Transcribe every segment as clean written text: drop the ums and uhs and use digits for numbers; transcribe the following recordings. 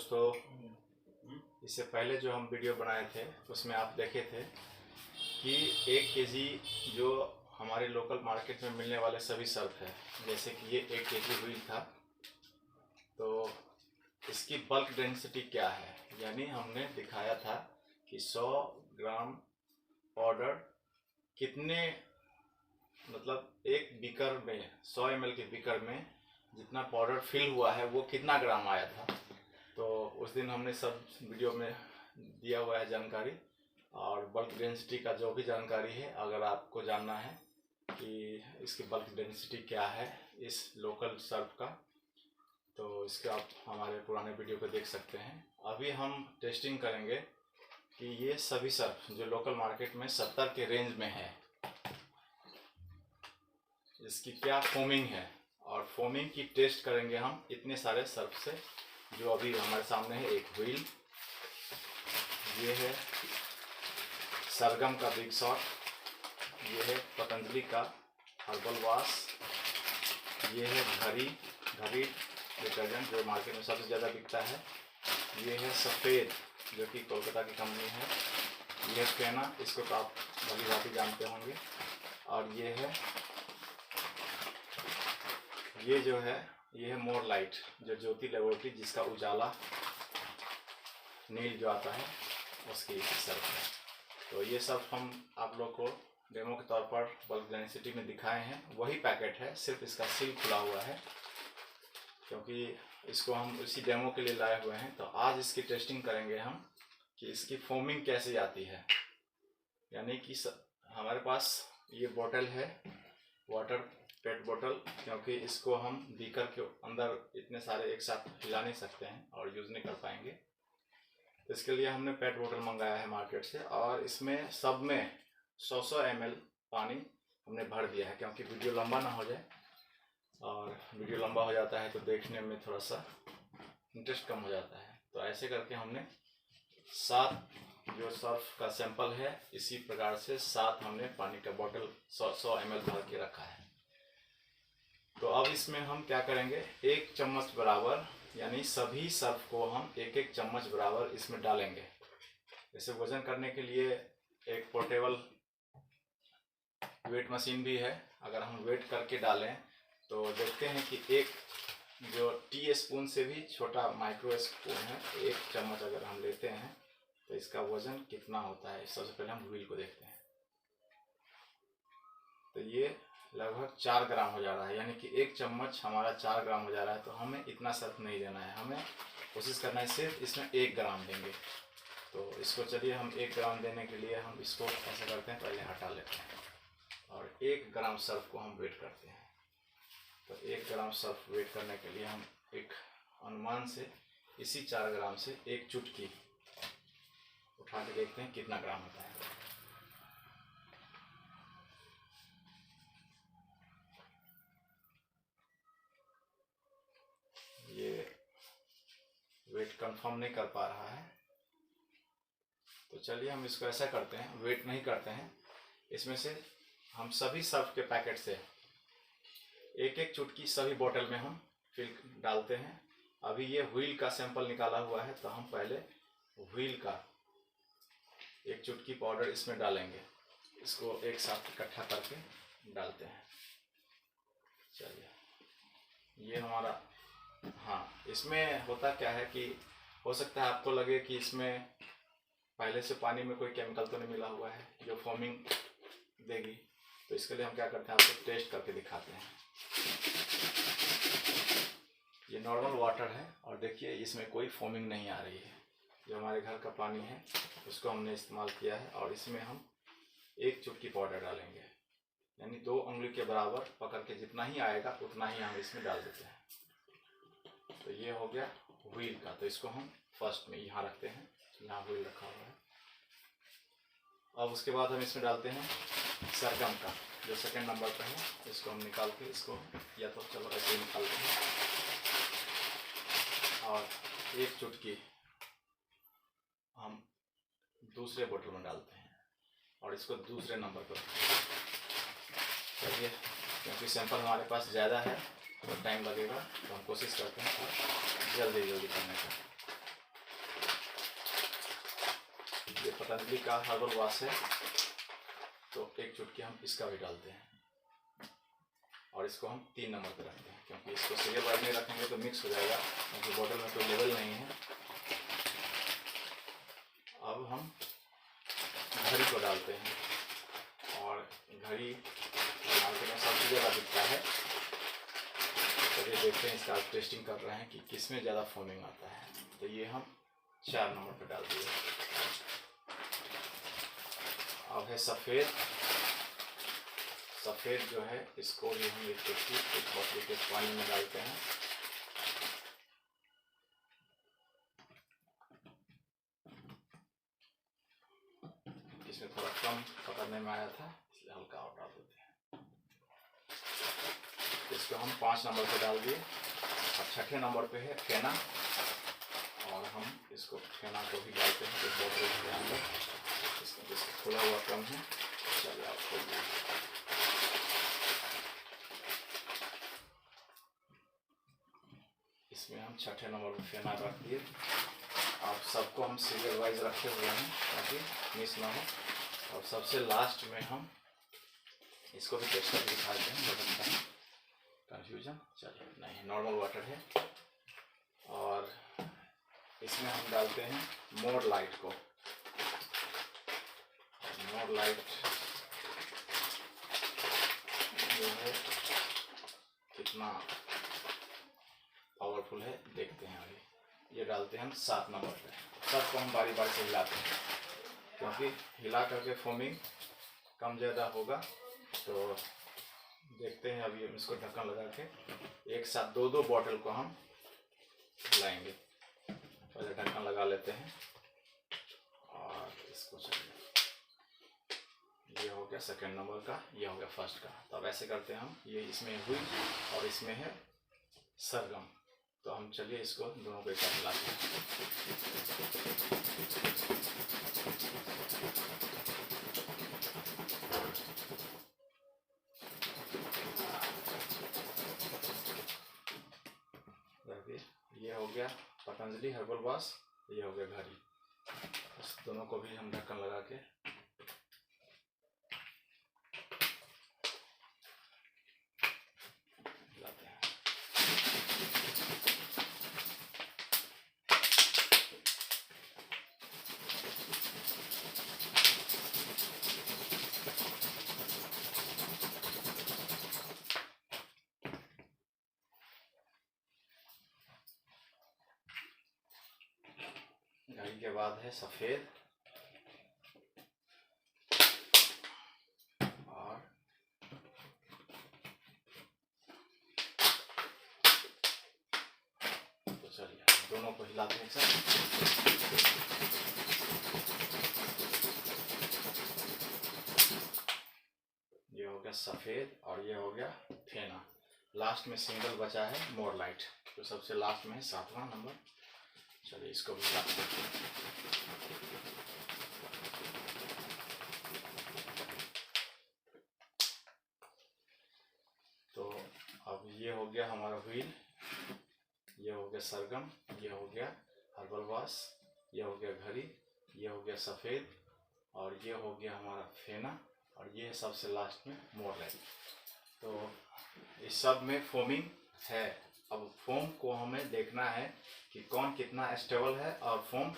दोस्तों, इससे पहले जो हम वीडियो बनाए थे उसमें आप देखे थे कि 1 केजी जो हमारे लोकल मार्केट में मिलने वाले सभी सर्फ है, जैसे कि ये 1 केजी व्हील था, तो इसकी बल्क डेंसिटी क्या है। यानी हमने दिखाया था कि 100 ग्राम पाउडर कितने, मतलब एक बीकर में 100 ml के बीकर में जितना पाउडर फिल हुआ है वो कितना ग्राम आया था। तो उस दिन हमने सब वीडियो में दिया हुआ है जानकारी, और बल्क डेंसिटी का जो भी जानकारी है, अगर आपको जानना है कि इसकी बल्क डेंसिटी क्या है इस लोकल सर्फ का, तो इसके आप हमारे पुराने वीडियो को देख सकते हैं। अभी हम टेस्टिंग करेंगे कि ये सभी सर्फ जो लोकल मार्केट में 70 के रेंज में है, इसकी क्या फोमिंग है, और फोमिंग की टेस्ट करेंगे हम इतने सारे सर्फ से जो अभी हमारे सामने है। एक व्हील, ये है सरगम का बिग शॉट, ये है पतंजलि का हर्बल वॉश, ये है घड़ी डिटर्जेंट जो मार्केट में सबसे ज़्यादा बिकता है, ये है सफ़ेद जो कि कोलकाता की कंपनी है, ये है फेना, इसको तो आप भली भांति जानते होंगे, और ये है मोर लाइट जो ज्योति लेबोरेटरी, जिसका उजाला नील जो आता है उसकी सर्फ है। तो ये सब हम आप लोग को डेमो के तौर पर बल्क डेंसिटी में दिखाए हैं। वही पैकेट है, सिर्फ इसका सील खुला हुआ है, क्योंकि इसको हम उसी डेमो के लिए लाए हुए हैं। तो आज इसकी टेस्टिंग करेंगे हम कि इसकी फोमिंग कैसे आती है। यानी कि हमारे पास ये बोतल है, वाटर पेट बोतल, क्योंकि इसको हम बीकर के अंदर इतने सारे एक साथ हिला नहीं सकते हैं और यूज़ नहीं कर पाएंगे। तो इसके लिए हमने पेट बोतल मंगाया है मार्केट से, और इसमें सब में 100 ml पानी हमने भर दिया है, क्योंकि वीडियो लंबा ना हो जाए, और वीडियो लंबा हो जाता है तो देखने में थोड़ा सा इंटरेस्ट कम हो जाता है। तो ऐसे करके हमने 7 जो सर्फ का सैंपल है, इसी प्रकार से 7 हमने पानी का बोतल 100 ml भर के रखा है। तो अब इसमें हम क्या करेंगे, 1 चम्मच बराबर, यानी सभी सर्फ को हम 1-1 चम्मच बराबर इसमें डालेंगे। जैसे वजन करने के लिए एक पोर्टेबल वेट मशीन भी है, अगर हम वेट करके डालें तो देखते हैं कि एक जो टी स्पून से भी छोटा माइक्रो स्पून है, 1 चम्मच अगर हम लेते हैं तो इसका वजन कितना होता है। सबसे पहले हम व्हील को देखते हैं, तो ये लगभग 4 ग्राम हो जा रहा है, यानी कि 1 चम्मच हमारा 4 ग्राम हो जा रहा है। तो हमें इतना सर्फ नहीं देना है, हमें कोशिश करना है सिर्फ इसमें 1 ग्राम देंगे। तो इसको चलिए हम 1 ग्राम देने के लिए हम इसको ऐसा करते हैं, पहले हटा लेते हैं और 1 ग्राम सर्फ को हम वेट करते हैं। तो 1 ग्राम सर्फ वेट करने के लिए हम एक अनुमान से इसी 4 ग्राम से 1 चुटकी उठा के देखते हैं कितना ग्राम होता है। ये वेट कंफर्म नहीं कर पा रहा है, तो चलिए हम इसको ऐसा करते हैं, वेट नहीं करते हैं, इसमें से हम सभी सर्फ के पैकेट से 1-1 चुटकी सभी बोतल में हम फिल डालते हैं। अभी ये व्हील का सैंपल निकाला हुआ है, तो हम पहले व्हील का 1 चुटकी पाउडर इसमें डालेंगे, इसको एक साथ इकट्ठा करके डालते हैं। चलिए, ये हमारा, हाँ, इसमें होता क्या है कि हो सकता है आपको लगे कि इसमें पहले से पानी में कोई केमिकल तो नहीं मिला हुआ है जो फोमिंग देगी। तो इसके लिए हम क्या करते हैं, आपको टेस्ट करके दिखाते हैं। ये नॉर्मल वाटर है, और देखिए इसमें कोई फोमिंग नहीं आ रही है। जो हमारे घर का पानी है उसको हमने इस्तेमाल किया है, और इसमें हम 1 चुटकी पाउडर डालेंगे, यानी 2 उंगली के बराबर पकड़ के जितना ही आएगा उतना ही हम इसमें डाल देते हैं। तो ये हो गया व्हील का, तो इसको हम फर्स्ट में यहाँ रखते हैं, यहाँ व्हील रखा हुआ है। अब उसके बाद हम इसमें डालते हैं सरगम का जो 2nd नंबर पर है, इसको हम निकाल के इसको, या तो चलो ऐसे ही निकालते हैं, और 1 चुटकी हम दूसरे बोतल में डालते हैं और इसको दूसरे नंबर पर। चलिए, क्योंकि सैंपल हमारे पास ज़्यादा है तो टाइम लगेगा, तो हम कोशिश करते हैं जल्दी करने का। पतंजलि का हर्बल वॉश है, तो एक चुटकी हम इसका भी डालते हैं और इसको हम 3 नंबर पे रखते हैं, क्योंकि इसको सीरियल वाइज में रखेंगे तो मिक्स हो जाएगा, क्योंकि बोतल में कोई लेवल नहीं है। अब हम घड़ी को डालते हैं, और घड़ी मार्केट में सबसे ज़्यादा बिकता है। चलिए देखते हैं, इसका टेस्टिंग कर रहे हैं कि किस में ज़्यादा फोमिंग आता है। तो ये हम 4 नंबर पे डाल दिए। अब है सफ़ेद। सफ़ेद जो है इसको भी हम एक बोतल के पानी में डालते हैं। इसमें थोड़ा कम पकड़ने में आया था, इसलिए हल्का और डाल देते हैं। इसको हम 5 नंबर पे डाल दिए। अब छठे नंबर पे है फेना, और हम इसको फेना को भी डालते हैं एक बोतल के अंदर। इसका खुला हुआ कम है, चलिए आप खोल दीजिए। इसमें हम छठे नंबर पे फेना रख दिए। अब सबको हम सीरियल वाइज रखे हुए हैं ताकि मिस ना हो। और सबसे लास्ट में हम इसको भी टेस्ट करके दिखाते हैं, हो सकता है कन्फ्यूजन। चलिए, नहीं, नॉर्मल वाटर है। और इसमें हम डालते हैं मोर लाइट को। मोर लाइट जो है कितना पावरफुल है देखते हैं अभी। ये डालते हैं हम 7 नंबर पे। सबको हम बारी बारी से हिलाते हैं, क्योंकि हिला करके फोमिंग कम ज़्यादा होगा। तो देखते हैं अभी हम इसको ढक्कन लगा के एक साथ 2-2 बॉटल को हम हिलाएंगे। पहले ढक्कन लगा लेते हैं और इसको चलिए, ये हो गया सेकंड नंबर का, ये हो गया फर्स्ट का। तो अब ऐसे करते हैं हम, ये इसमें हुई और इसमें है सरगम। तो हम चलिए इसको दोनों को एक साथ मिलाते हैं। ये हो गया पतंजलि हर्बल वॉश, ये हो गया घड़ी। इस दोनों को भी हम ढक्कन लगा के मिलाते हैं। घड़ी के बाद है सफ़ेद, और तो चलिए दोनों को हिलाते हैं एक साथ। ये हो गया सफ़ेद और ये हो गया फेना। लास्ट में सिंगल बचा है मोर लाइट, तो सबसे लास्ट में है 7वां नंबर। चलिए इसको भी हिलाते हैं। तो अब ये हो गया हमारा व्हील, ये हो गया सरगम, ये हो गया हर्बल वॉश, ये हो गया घड़ी, ये हो गया सफ़ेद, और ये हो गया हमारा फेना, और ये सबसे लास्ट में मोर लाइट। तो इस सब में फोमिंग है। अब फोम को हमें देखना है कि कौन कितना स्टेबल है और फोम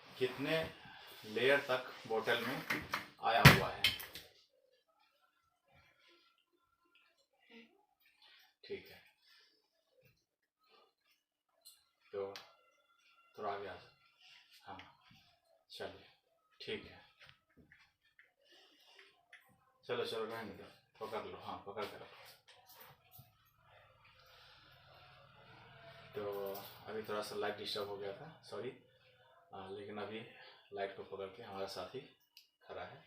कितने लेयर तक बोतल में आया हुआ है। ठीक है, तो थोड़ा आगे आ जाओ। हाँ, चलिए ठीक है। चलो चलो रहने दो, पकड़ लो। हाँ, पकड़ कर रखो। तो अभी थोड़ा सा लाइट डिस्टर्ब हो गया था, सॉरी। लेकिन अभी लाइट को पकड़ के हमारा साथी खड़ा है।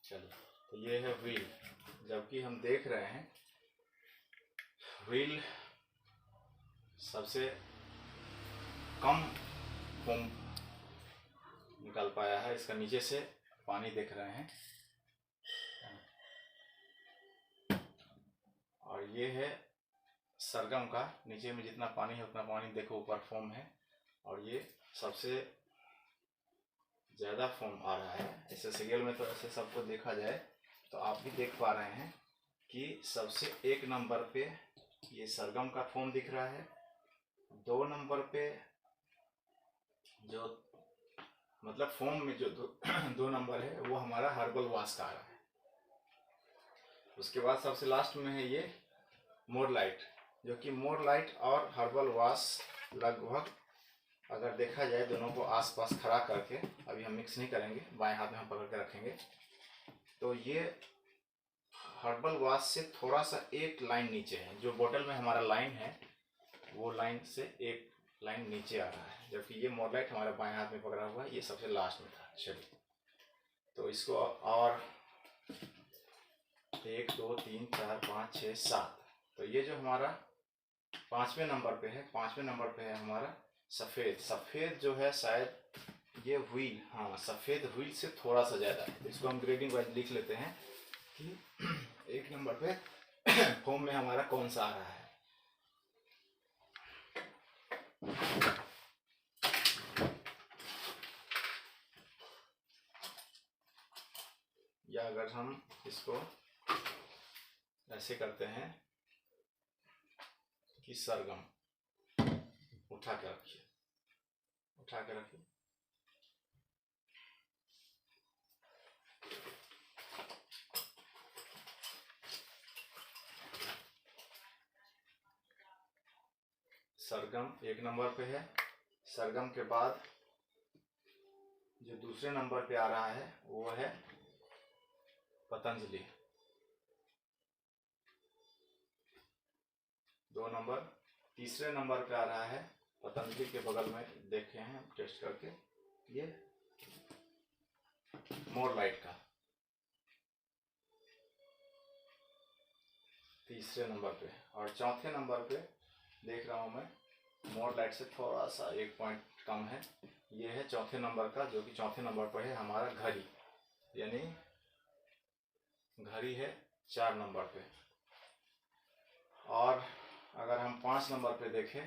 चलो, तो ये है व्हील। जबकि हम देख रहे हैं व्हील सबसे कम फोम निकाल पाया है। इसका नीचे से पानी देख रहे हैं, और ये है सरगम का। नीचे में जितना पानी है उतना पानी देखो, ऊपर फोम है। और ये सबसे ज़्यादा फोम आ रहा है। ऐसे सीरियल में तो ऐसे सबको देखा जाए तो आप भी देख पा रहे हैं कि सबसे 1 नंबर पे ये सरगम का फोम दिख रहा है। 2 नंबर पे जो मतलब फोम में जो 2 नंबर है वो हमारा हर्बल वॉश का आ रहा है। उसके बाद सबसे लास्ट में है ये मोर लाइट, जो कि मोर लाइट और हर्बल वॉश लगभग अगर देखा जाए दोनों को आसपास खड़ा करके, अभी हम मिक्स नहीं करेंगे, बाएं हाथ में हम पकड़ के रखेंगे, तो ये हर्बल वॉश से थोड़ा सा 1 लाइन नीचे है। जो बोतल में हमारा लाइन है वो लाइन से 1 लाइन नीचे आ रहा है, जबकि ये मोर लाइट हमारे बाएं हाथ में पकड़ा हुआ है, ये सबसे लास्ट में था। चलिए तो इसको और 1 2 3 4 5 6 7, तो ये जो हमारा 5वें नंबर पे है, 5वें नंबर पे है हमारा सफ़ेद। सफ़ेद जो है शायद ये व्हील, हाँ सफ़ेद व्हील से थोड़ा सा ज़्यादा है, तो इसको हम ग्रेडिंग वाइज लिख लेते हैं कि 1 नंबर पे फोम में हमारा कौन सा आ रहा है। या अगर हम इसको ऐसे करते हैं कि सरगम उठा के रखिए, उठा के रखिए, सरगम 1 नंबर पे है। सरगम के बाद जो दूसरे नंबर पे आ रहा है वो है पतंजलि, 2 नंबर। तीसरे नंबर पे आ रहा है पतंजलि के बगल में, देखे हैं टेस्ट करके, ये मोर लाइट का तीसरे नंबर पे। और चौथे नंबर पे देख रहा हूँ मैं, मोर लाइट से थोड़ा सा 1 पॉइंट कम है, ये है चौथे नंबर का, जो कि चौथे नंबर पर है हमारा घड़ी, यानी घड़ी है 4 नंबर पे। और अगर हम 5 नंबर पे देखें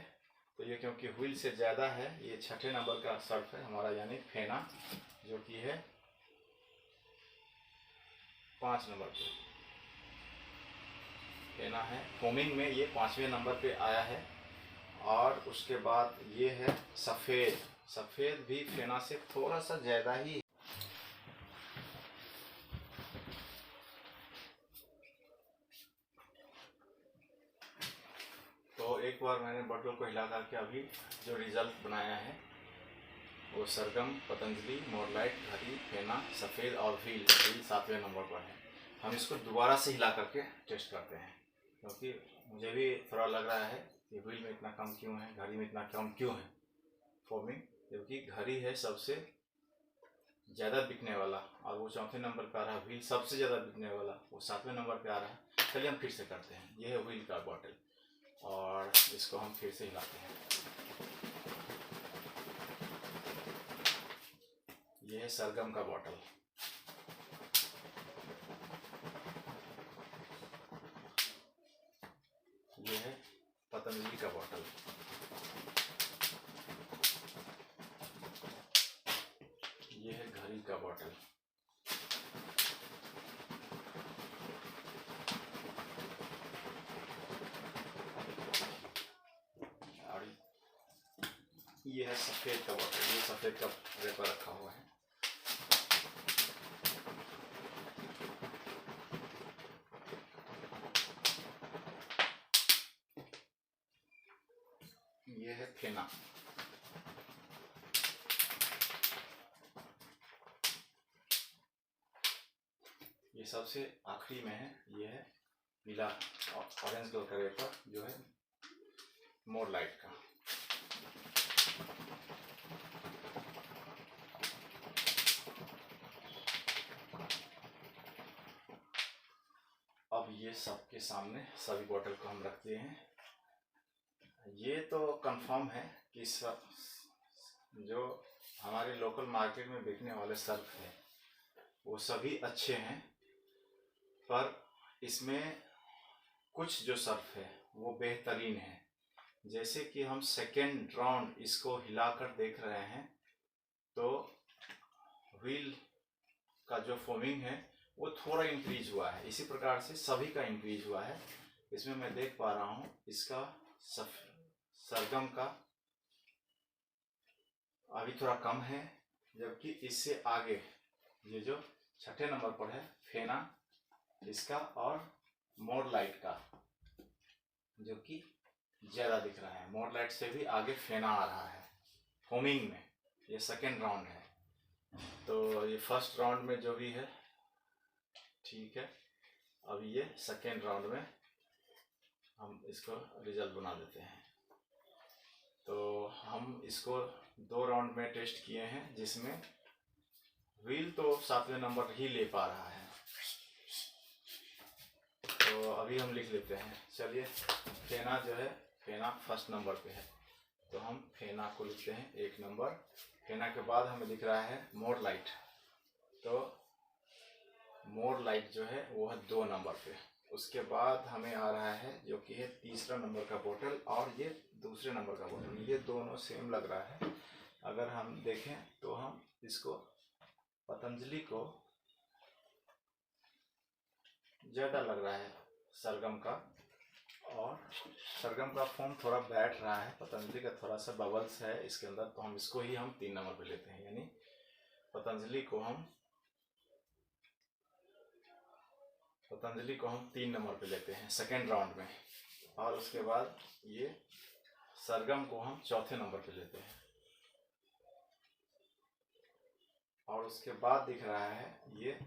तो ये क्योंकि व्हील से ज़्यादा है, ये 6ठे नंबर का सर्फ है हमारा, यानी फेना, जो कि है 5 नंबर पे फेना है। फोमिंग में ये 5वें नंबर पे आया है। और उसके बाद ये है सफ़ेद, सफ़ेद भी फेना से थोड़ा सा ज़्यादा ही। तो एक बार मैंने बॉटल को हिला करके अभी जो रिजल्ट बनाया है वो सरगम, पतंजलि, मोरलाइट, घड़ी, फेना, सफ़ेद और व्हील 7वें नंबर पर है। हम इसको दोबारा से हिला करके टेस्ट करते हैं, क्योंकि मुझे भी थोड़ा लग रहा है कि व्हील में इतना कम क्यों है, घड़ी में इतना कम क्यों है फोमिंग, जबकि घड़ी है सबसे ज़्यादा बिकने वाला और वो चौथे नंबर पे आ रहा है। व्हील सबसे ज़्यादा बिकने वाला वो 7वें नंबर पे आ रहा है। चलिए हम फिर से करते हैं। ये है व्हील का बॉटल और इसको हम फिर से हिलाते हैं। ये है सरगम का बॉटल, ये है पतंजलि का बॉटल, ये है घड़ी का बॉटल, और ये है सफ़ेद का बॉटल। ये सफ़ेद का रेपर रखा हुआ है। ये है फेना, ये सबसे आखिरी में है। ये है पीला ऑरेंज कलर का रेपर, जो है मोर लाइट का। अब ये सबके सामने सभी बॉटल को हम रखते हैं। ये तो कंफर्म है कि सब जो हमारे लोकल मार्केट में बिकने वाले सर्फ हैं वो सभी अच्छे हैं, पर इसमें कुछ जो सर्फ है वो बेहतरीन है। जैसे कि हम सेकेंड राउंड इसको हिलाकर देख रहे हैं तो व्हील का जो फोमिंग है वो थोड़ा इंक्रीज हुआ है। इसी प्रकार से सभी का इंक्रीज हुआ है। इसमें मैं देख पा रहा हूँ इसका सरगम का अभी थोड़ा कम है, जबकि इससे आगे ये जो छठे नंबर पर है फेना इसका और मोर लाइट का जो कि ज्यादा दिख रहा है। मोर लाइट से भी आगे फेना आ रहा है फोमिंग में। ये सेकेंड राउंड है। तो ये फर्स्ट राउंड में जो भी है ठीक है। अब ये सेकेंड राउंड में हम इसको रिजल्ट बना देते हैं। तो हम इसको 2 राउंड में टेस्ट किए हैं, जिसमें व्हील तो 7वें नंबर ही ले पा रहा है। तो अभी हम लिख लेते हैं। चलिए, फेना जो है फेना फर्स्ट नंबर पे है, तो हम फेना को लिखते हैं 1 नंबर। फेना के बाद हमें दिख रहा है मोर लाइट, तो मोर लाइट जो है वो है 2 नंबर पे। उसके बाद हमें आ रहा है जो कि है तीसरा नंबर का बोतल और ये दूसरे नंबर का बोतल। ये दोनों सेम लग रहा है। अगर हम देखें तो हम इसको पतंजलि को ज़्यादा लग रहा है सरगम का, और सरगम का फॉर्म थोड़ा बैठ रहा है, पतंजलि का थोड़ा सा बबल्स है इसके अंदर। तो हम इसको ही हम 3 नंबर पे लेते हैं, यानी पतंजलि को हम 3 नंबर पे लेते हैं सेकेंड राउंड में। और उसके बाद ये सरगम को हम चौथे नंबर पे लेते हैं। और उसके बाद दिख रहा है ये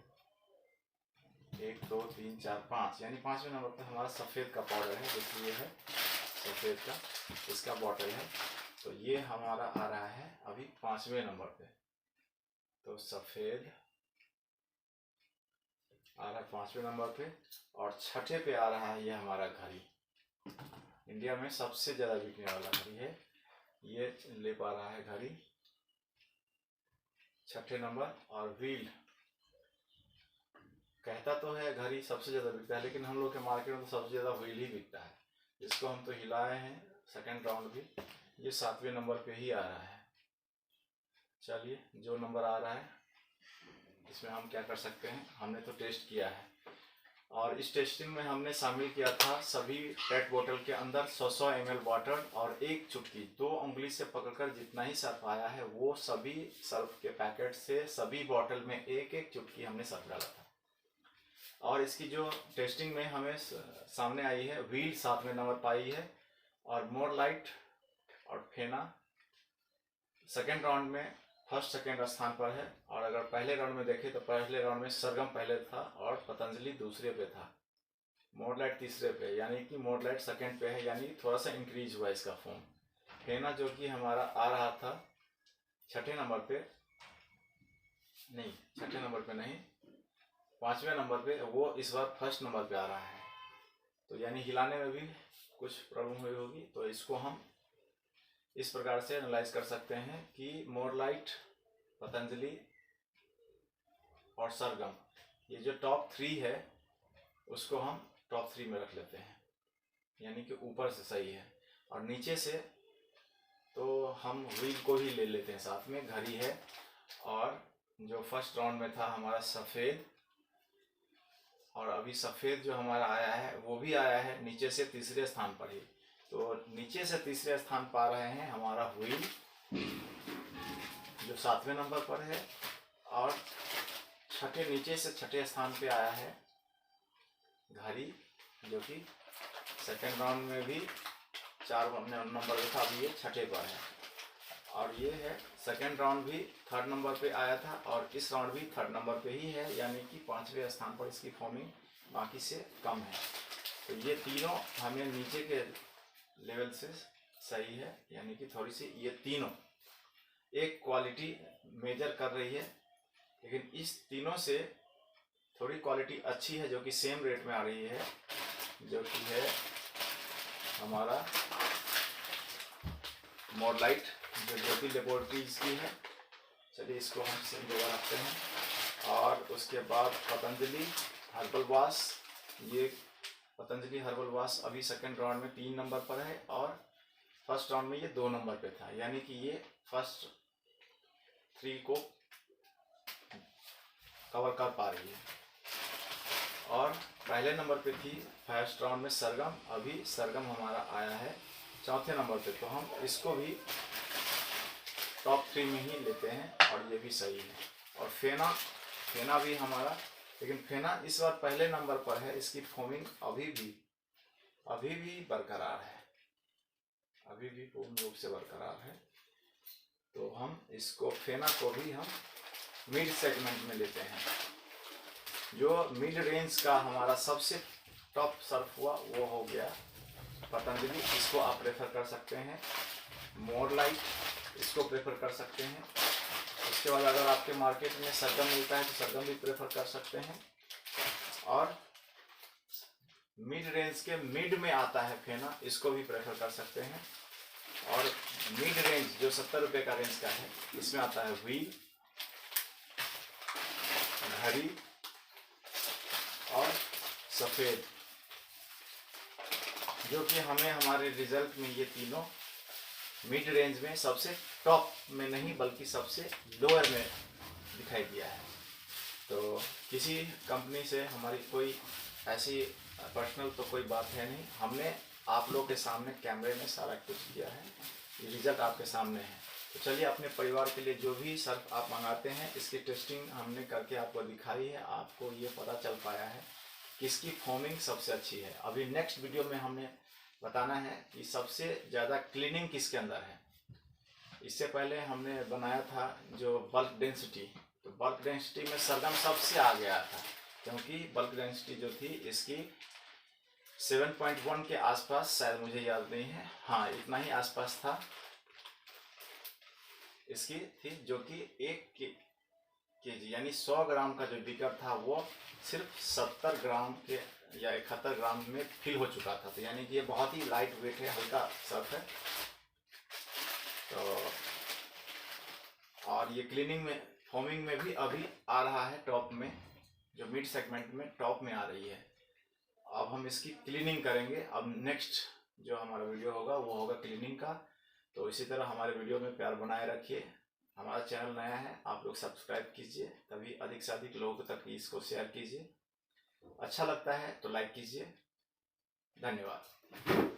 1 2 3 4 5, यानी 5वें नंबर पे हमारा सफ़ेद का पाउडर है, जो ये है सफ़ेद का, इसका बॉटल है। तो ये हमारा आ रहा है अभी 5वें नंबर पे। तो सफ़ेद आ रहा है 5वें नंबर पे, और छठे पे आ रहा है ये हमारा घड़ी। इंडिया में सबसे ज़्यादा बिकने वाला घड़ी है, ये ले पा रहा है घड़ी छठे नंबर। और व्हील कहता तो है घड़ी सबसे ज़्यादा बिकता है, लेकिन हम लोग के मार्केट में तो सबसे ज़्यादा व्हील ही बिकता है, जिसको हम तो हिलाए हैं सेकेंड राउंड भी। ये 7वें नंबर पे ही आ रहा है। चलिए, जो नंबर आ रहा है इसमें हम क्या कर सकते हैं, हमने तो टेस्ट किया है। और इस टेस्टिंग में हमने शामिल किया था सभी पेट बोतल के अंदर 100 ml वाटर और 1 चुटकी 2 उंगली से पकड़कर जितना ही सर्फ आया है वो सभी सर्फ के पैकेट से सभी बोतल में 1-1 चुटकी हमने सर्फ डाला था। और इसकी जो टेस्टिंग में हमें सामने आई है, व्हील 7वें नंबर पाई है और मोर लाइट और फेना सेकेंड राउंड में फर्स्ट सेकेंड स्थान पर है। और अगर पहले राउंड में देखें तो पहले राउंड में सरगम पहले था और पतंजलि दूसरे पे था, मोर लाइट तीसरे पे, यानी कि मोर लाइट सेकेंड पे है, यानी थोड़ा सा इंक्रीज हुआ इसका फॉर्म। फेना जो कि हमारा आ रहा था छठे नंबर पे नहीं, 5वें नंबर पे, वो इस बार फर्स्ट नंबर पे आ रहा है। तो यानी हिलाने में भी कुछ प्रॉब्लम हुई होगी। तो इसको हम इस प्रकार से एनालाइज कर सकते हैं कि मोर लाइट, पतंजलि और सरगम, ये जो टॉप 3 है उसको हम टॉप 3 में रख लेते हैं, यानी कि ऊपर से सही है। और नीचे से तो हम व्हील को ही ले लेते हैं साथ में, घड़ी है। और जो फर्स्ट राउंड में था हमारा सफ़ेद, और अभी सफ़ेद जो हमारा आया है वो भी आया है नीचे से तीसरे स्थान पर ही। तो नीचे से तीसरे स्थान पा रहे हैं हमारा व्हील जो 7वें नंबर पर है, और नीचे से छठे स्थान पे आया है घड़ी, जो कि सेकेंड राउंड में भी 4 नंबर पे था, अभी ये छठे पर है। और ये है सेकेंड राउंड भी 3rd नंबर पे आया था, और इस राउंड भी 3rd नंबर पे ही है, यानी कि 5वें स्थान पर इसकी फॉर्मिंग बाकी से कम है। तो ये तीनों हमें नीचे के लेवल से सही है, यानी कि थोड़ी सी ये तीनों एक क्वालिटी मेजर कर रही है, लेकिन इस तीनों से थोड़ी क्वालिटी अच्छी है जो कि सेम रेट में आ रही है, जो कि है हमारा मोर लाइट जो ज्योति लेबोरेटरीज की है। चलिए, इसको हम सेम जगह रखते हैं। और उसके बाद पतंजलि हर्बल वॉश, ये पतंजलि हर्बल वॉश अभी सेकेंड राउंड में 3 नंबर पर है, और फर्स्ट राउंड में ये 2 नंबर पे था, यानी कि ये फर्स्ट 3 को कवर कर पा रही है। और पहले नंबर पे थी फर्स्ट राउंड में सरगम, अभी सरगम हमारा आया है चौथे नंबर पे, तो हम इसको भी टॉप 3 में ही लेते हैं और ये भी सही है। और फेना भी हमारा, लेकिन फेना इस बार पहले नंबर पर है, इसकी फोमिंग अभी भी बरकरार है, अभी भी पूर्ण रूप से बरकरार है। तो हम इसको फेना को भी हम मिड सेगमेंट में लेते हैं। जो मिड रेंज का हमारा सबसे टॉप सर्फ हुआ वो हो गया पतंजलि, इसको आप प्रेफर कर सकते हैं। मोर लाइट, इसको प्रेफर कर सकते हैं। उसके बाद अगर आपके मार्केट में सरगम मिलता है तो सरगम भी प्रेफर कर सकते हैं। और मिड रेंज के मिड में आता है फेना, इसको भी प्रेफर कर सकते हैं। और मिड रेंज जो 70 रुपये का रेंज का है, इसमें आता है व्हील, घड़ी और सफ़ेद, जो कि हमें हमारे रिजल्ट में ये तीनों मिड रेंज में सबसे टॉप में नहीं बल्कि सबसे लोअर में दिखाई दिया है। तो किसी कंपनी से हमारी कोई ऐसी पर्सनल तो कोई बात है नहीं, हमने आप लोग के सामने कैमरे में सारा कुछ किया है, ये रिजल्ट आपके सामने है। तो चलिए, अपने परिवार के लिए जो भी सर्फ आप मंगाते हैं, इसकी टेस्टिंग हमने करके आपको दिखाई है, आपको ये पता चल पाया है कि इसकी फोमिंग सबसे अच्छी है। अभी नेक्स्ट वीडियो में हमें बताना है कि सबसे ज़्यादा क्लीनिंग किसके अंदर है। इससे पहले हमने बनाया था जो बल्क डेंसिटी, तो बल्क डेंसिटी में सरगम सबसे आ गया था, क्योंकि बल्क डेंसिटी जो थी इसकी 7.1 के आसपास, शायद मुझे याद नहीं है, हाँ इतना ही आसपास था इसकी थी, जो कि 1 केजी यानी 100 ग्राम का जो बीकर था वो सिर्फ 70 ग्राम के या 71 ग्राम में फिल हो चुका था। तो यानी कि ये बहुत ही लाइट वेट है, हल्का सर्फ है। तो और ये क्लीनिंग में, फोमिंग में भी अभी आ रहा है टॉप में, जो मिड सेगमेंट में टॉप में आ रही है। अब हम इसकी क्लीनिंग करेंगे। अब नेक्स्ट जो हमारा वीडियो होगा वो होगा क्लीनिंग का। तो इसी तरह हमारे वीडियो में प्यार बनाए रखिए। हमारा चैनल नया है, आप लोग सब्सक्राइब कीजिए, तभी अधिक से अधिक लोगों तक इसको शेयर कीजिए। अच्छा लगता है तो लाइक कीजिए। धन्यवाद।